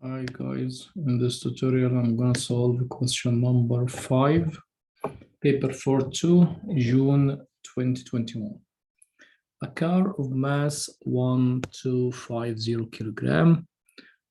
Hi guys, in this tutorial I'm going to solve question number 5, paper 42, June 2021. A car of mass 1250 kilogram,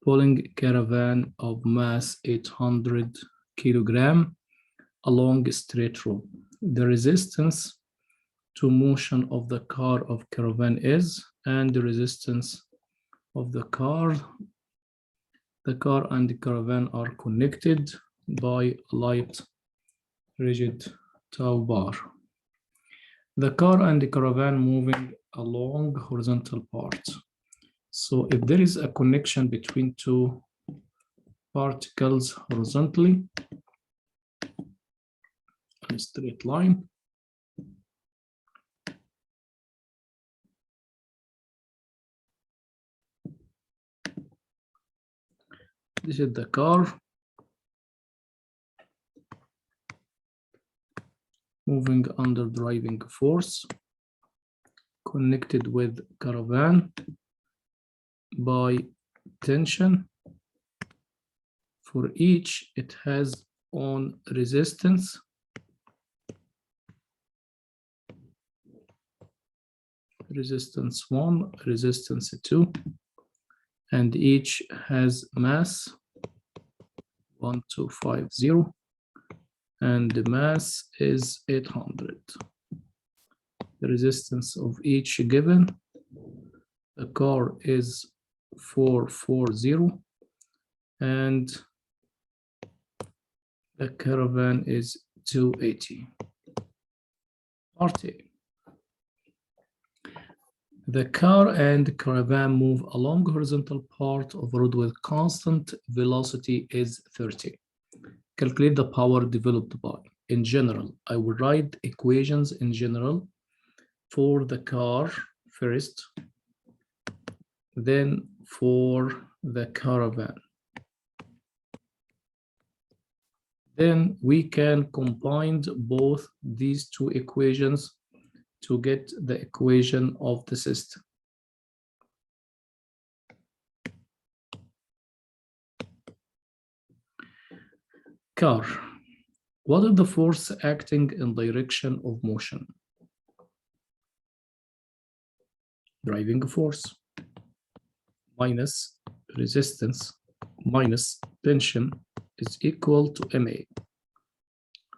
pulling a caravan of mass 800 kilogram along a straight road. The resistance to motion of the car of caravan is, and the resistance of the car and the caravan are connected by a light rigid tow bar. The car and the caravan moving along horizontal parts. So if there is a connection between two particles horizontally in a straight line, this is the car moving under driving force, connected with caravan by tension. For each, it has own resistance. Resistance 1, resistance 2, and each has mass 1250, and the mass is 800. The resistance of each given, the car is 440, and the caravan is 280. Part A. The car and caravan move along horizontal part of road with constant velocity is 30. Calculate the power developed by. In general, I will write equations in general for the car first, then for the caravan. Then we can combine both these two equations to get the equation of the system. Car. What is the force acting in direction of motion? Driving force minus resistance minus tension is equal to MA.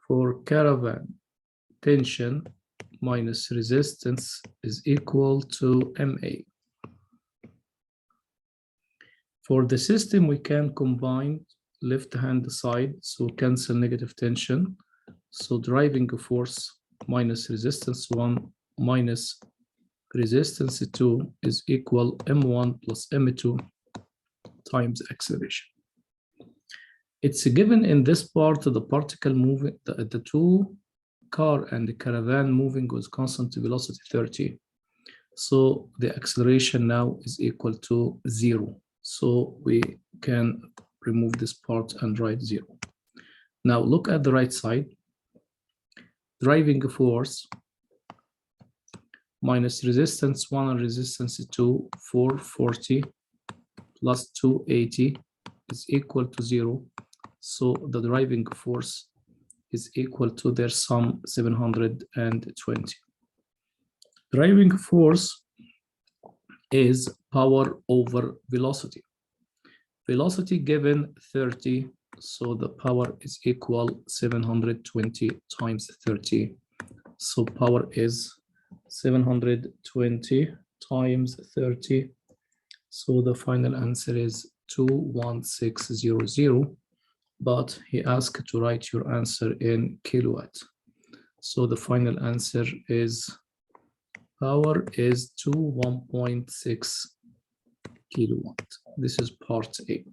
For caravan, tension minus resistance is equal to MA. For the system, we can combine left-hand side, so cancel negative tension. So driving force minus resistance 1 minus resistance 2 is equal M1 plus M2 times acceleration. It's given in this part the particle moving, the two car and the caravan moving with constant velocity 30. So the acceleration now is equal to 0. So we can remove this part and write 0. Now look at the right side. Driving force minus resistance 1 and resistance 2, 440 plus 280 is equal to 0. So the driving force is equal to their sum 720. Driving force is power over velocity. Velocity given 30, so the power is equal 720 times 30. So power is 720 times 30. So the final answer is 21600. But he asked to write your answer in kilowatt. So the final answer is power is 1.6 kilowatt. This is part A.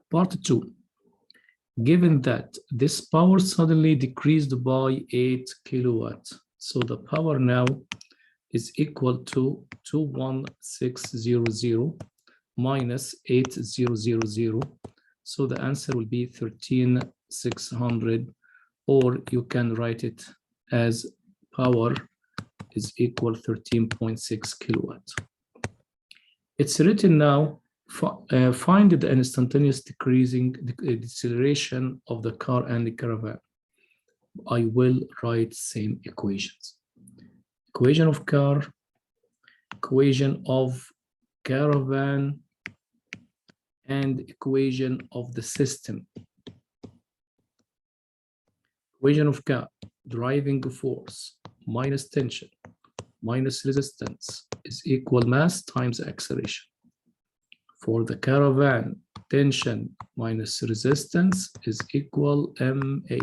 Part 2. Given that this power suddenly decreased by 8 kilowatt, so the power now is equal to 21600 minus 8000. So the answer will be 13,600, or you can write it as power is equal 13.6 kilowatt. It's written now Find the instantaneous decreasing deceleration of the car and the caravan. I will write same equations. Equation of car, equation of caravan, and equation of the system. Equation of car, driving force minus tension minus resistance is equal mass times acceleration. For the caravan, tension minus resistance is equal ma.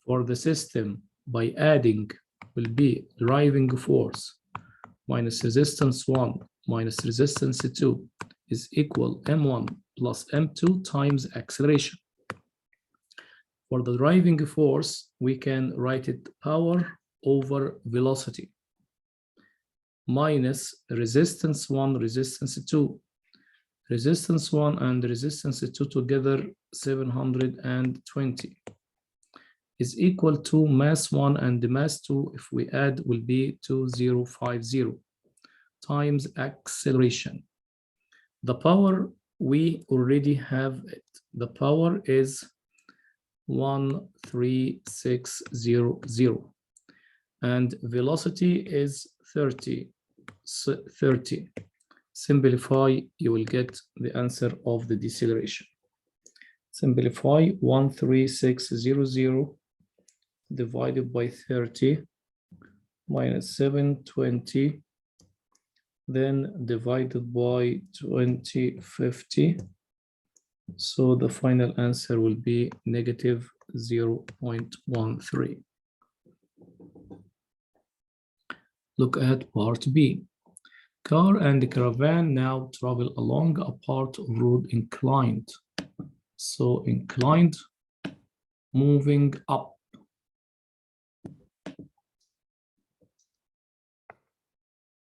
For the system, by adding, will be driving force minus resistance 1 minus resistance 2 is equal m1 plus m2 times acceleration. For the driving force, we can write it power over velocity minus resistance 1, resistance 2. Resistance 1 and resistance 2 together, 720, is equal to mass 1 and the mass 2, if we add, will be 2050 times acceleration. The power, we already have it. The power is 13600 and velocity is 30. Simplify, you will get the answer of the deceleration. Simplify 13600 divided by 30 minus 720, then divided by 2050. So the final answer will be negative 0.13. Look at part B. Car and the caravan now travel along a part of road inclined. So inclined, moving up.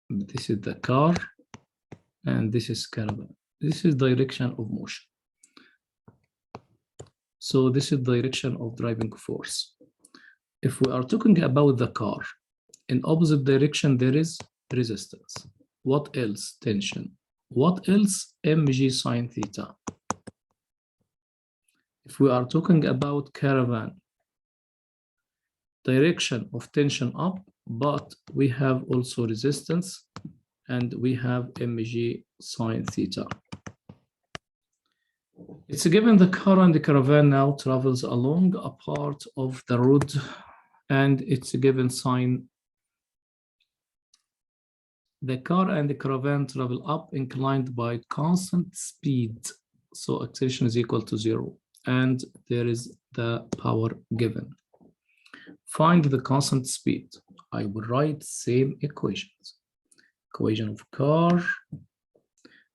This is the car and this is caravan. This is direction of motion. So this is direction of driving force. If we are talking about the car, in opposite direction there is resistance. What else? Tension. What else? mg sine theta. If we are talking about caravan, direction of tension up, but we have also resistance and we have mg sine theta. It's given the car and the caravan now travels along a part of the road and it's given sine. The car and the caravan travel up inclined by constant speed. So acceleration is equal to 0. And there is the power given. Find the constant speed. I will write same equations. Equation of car,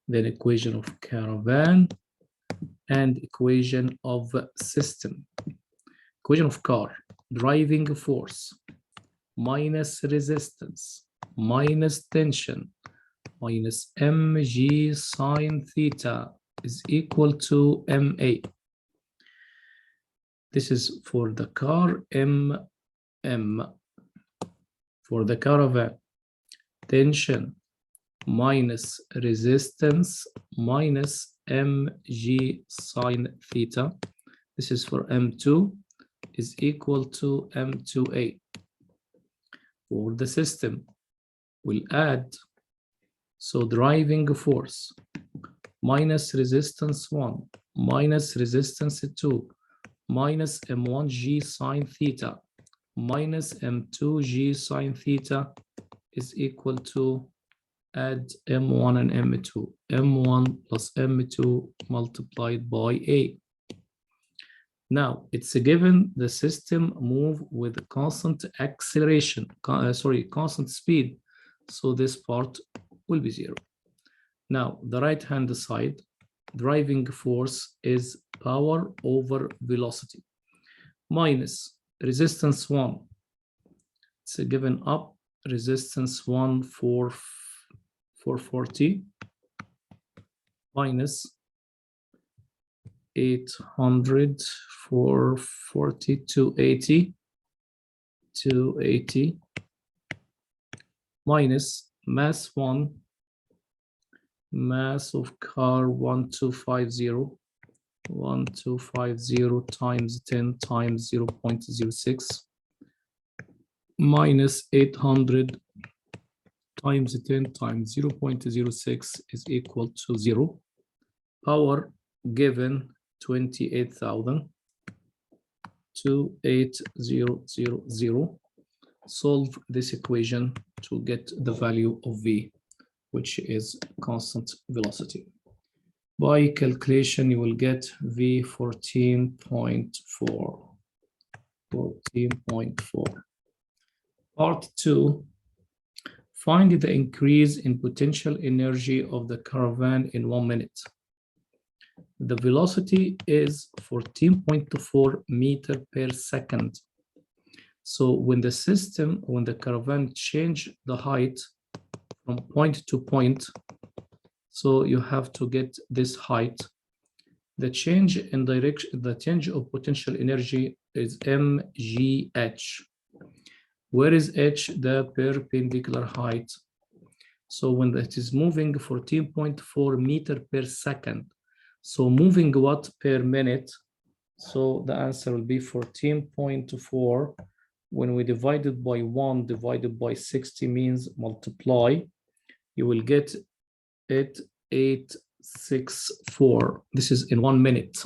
then equation of caravan, and equation of system. Equation of car, driving force, minus resistance, minus tension, minus mg sine theta is equal to ma. This is for the car, mm. For the caravan, tension minus resistance minus mg sine theta. This is for m2 is equal to m2a. For the system, we'll add, so driving force minus resistance 1 minus resistance 2 minus m1g sine theta minus m2g sine theta is equal to, add m1 and m2, m1 plus m2 multiplied by a. Now it's a given the system move with constant acceleration, constant speed. So this part will be 0. Now the right hand side, driving force is power over velocity minus resistance 1. It's a given up, resistance 1 for 440 minus 800 for 40 280 minus mass 1 mass of car 1250 times 10 times 0.06 minus 800 times 10 times 0.06 is equal to 0. Power given 28,000. 28,000. Solve this equation to get the value of V, which is constant velocity. By calculation, you will get V 14.4. 14.4. Part 2. Find the increase in potential energy of the caravan in 1 minute. The velocity is 14.4 meters per second. So when the caravan change the height from point to point, so you have to get this height. The change in direction, the change of potential energy is mgh. Where is h? The perpendicular height. So when it is moving 14.4 meters per second, so moving what per minute? So the answer will be 14.4. When we divide it by 1 divided by 60 means multiply, you will get it 864. This is in 1 minute.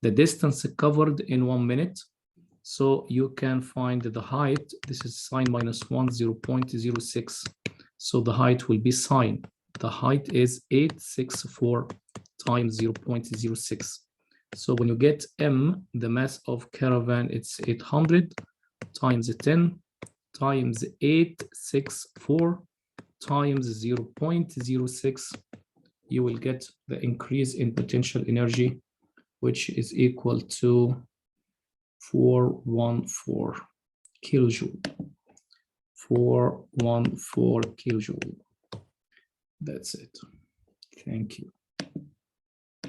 The distance covered in 1 minute. So you can find the height. This is sine minus 1, 0.06. So the height will be sine. The height is 864 times 0.06. So when you get m, the mass of caravan, it's 800 times 10 times 864 times 0.06. You will get the increase in potential energy, which is equal to 414 kilojoule. 414 kilojoule. That's it. Thank you.